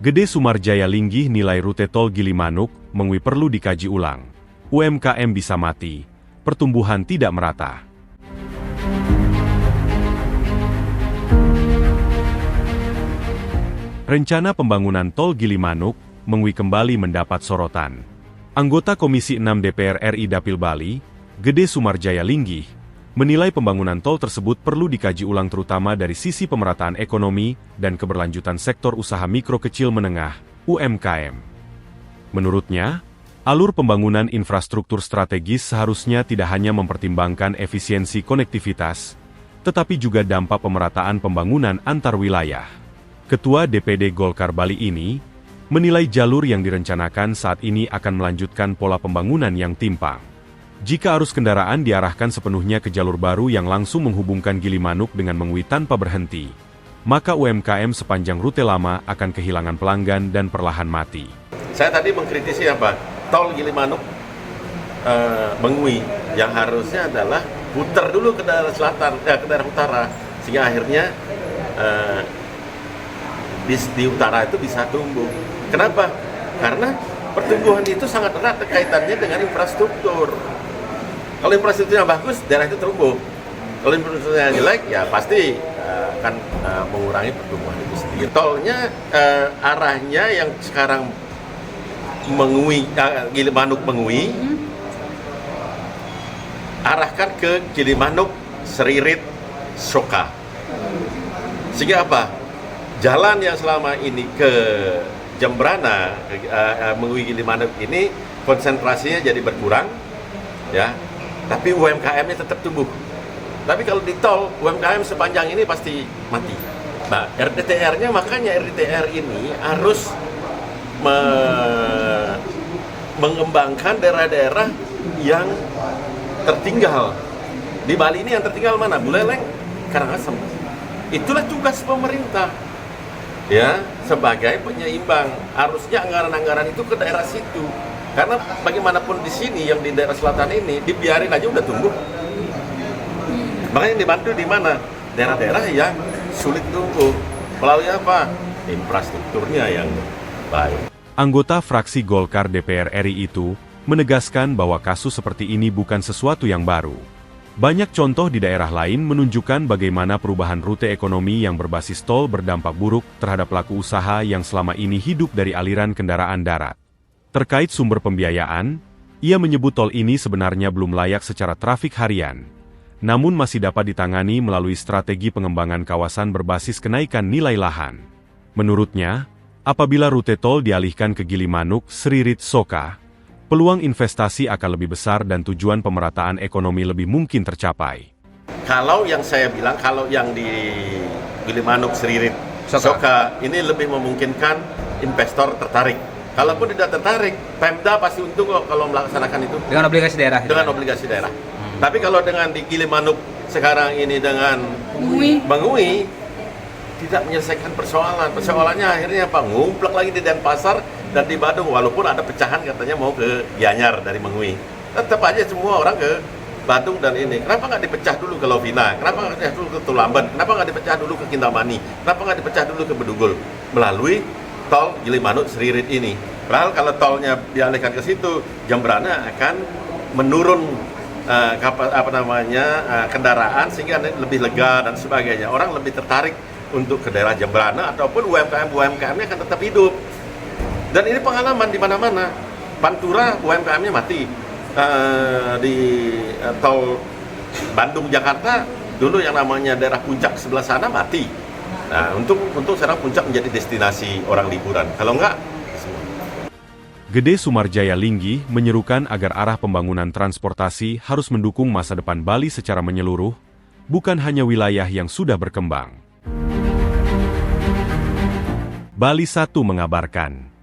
Gede Sumarjaya linggih nilai rute tol Gilimanuk, mengwi perlu dikaji ulang. UMKM bisa mati, pertumbuhan tidak merata. Rencana pembangunan tol Gilimanuk, mengwi kembali mendapat sorotan. Anggota Komisi 6 DPR RI Dapil Bali, Gede Sumarjaya linggih, menilai pembangunan tol tersebut perlu dikaji ulang terutama dari sisi pemerataan ekonomi dan keberlanjutan sektor usaha mikro kecil menengah, UMKM. Menurutnya, alur pembangunan infrastruktur strategis seharusnya tidak hanya mempertimbangkan efisiensi konektivitas, tetapi juga dampak pemerataan pembangunan antar wilayah. Ketua DPD Golkar Bali ini menilai jalur yang direncanakan saat ini akan melanjutkan pola pembangunan yang timpang. Jika arus kendaraan diarahkan sepenuhnya ke jalur baru yang langsung menghubungkan Gilimanuk dengan Mengwi tanpa berhenti, maka UMKM sepanjang rute lama akan kehilangan pelanggan dan perlahan mati. Saya tadi mengkritisi apa? Tol Gilimanuk Mengwi yang harusnya adalah putar dulu ke daerah selatan, ke daerah utara, sehingga akhirnya di utara itu bisa tumbuh. Kenapa? Karena pertumbuhan itu sangat erat kaitannya dengan infrastruktur. Kalau infrastrukturnya bagus, daerah itu tumbuh. Kalau infrastrukturnya jelek, ya pasti akan mengurangi pertumbuhan itu sendiri. Tolnya arahnya yang sekarang Gilimanuk Mengwi, arahkan ke Gilimanuk Seririt Soka. Sehingga apa? Jalan yang selama ini ke Jembrana, Mengwi Gilimanuk ini konsentrasinya jadi berkurang, ya. Tapi UMKM-nya tetap tumbuh. Tapi kalau di tol, UMKM sepanjang ini pasti mati. Nah, RDTR-nya makanya RDTR ini harus mengembangkan daerah-daerah yang tertinggal. Di Bali ini yang tertinggal mana? Buleleng, Karangasem. Itulah tugas pemerintah, ya, sebagai penyeimbang. Harusnya anggaran-anggaran itu ke daerah situ. Karena bagaimanapun di sini, yang di daerah selatan ini, dibiarin aja udah tumbuh. Makanya dibantu di mana? Daerah-daerah yang sulit tumbuh. Melalui apa? Infrastrukturnya yang baik. Anggota fraksi Golkar DPR RI itu menegaskan bahwa kasus seperti ini bukan sesuatu yang baru. Banyak contoh di daerah lain menunjukkan bagaimana perubahan rute ekonomi yang berbasis tol berdampak buruk terhadap pelaku usaha yang selama ini hidup dari aliran kendaraan darat. Terkait sumber pembiayaan, ia menyebut tol ini sebenarnya belum layak secara trafik harian, namun masih dapat ditangani melalui strategi pengembangan kawasan berbasis kenaikan nilai lahan. Menurutnya, apabila rute tol dialihkan ke Gilimanuk Seririt Soka, peluang investasi akan lebih besar dan tujuan pemerataan ekonomi lebih mungkin tercapai. Kalau yang saya bilang, kalau yang di Gilimanuk Seririt Soka ini lebih memungkinkan investor tertarik. Kalaupun tidak tertarik, Pemda pasti untung kok kalau melaksanakan itu. Dengan obligasi daerah? Dengan obligasi daerah. Tapi kalau dengan di Gilimanuk sekarang ini dengan Mengwi, tidak menyelesaikan persoalan. Persoalannya akhirnya apa? Ngumplek lagi di Denpasar dan di Badung. Walaupun ada pecahan katanya mau ke Gianyar dari Mengwi. Tetap aja semua orang ke Badung dan ini. Kenapa nggak dipecah dulu ke Lovina? Kenapa nggak dipecah dulu ke Tulamben? Kenapa nggak dipecah dulu ke Kintamani? Kenapa nggak dipecah dulu ke Bedugul? Melalui tol Gilimanuk Seririt ini. Padahal kalau tolnya dialihkan ke situ, Jembrana akan menurun kendaraan sehingga lebih lega dan sebagainya. Orang lebih tertarik untuk ke daerah Jembrana ataupun UMKM-nya akan tetap hidup. Dan ini pengalaman di mana-mana. Pantura UMKM-nya mati. Di tol Bandung Jakarta dulu yang namanya daerah Puncak sebelah sana mati. Nah, untuk sekarang Puncak menjadi destinasi orang liburan. Kalau enggak, semua. Gede Sumarjaya linggih menyerukan agar arah pembangunan transportasi harus mendukung masa depan Bali secara menyeluruh, bukan hanya wilayah yang sudah berkembang. Bali 1 mengabarkan.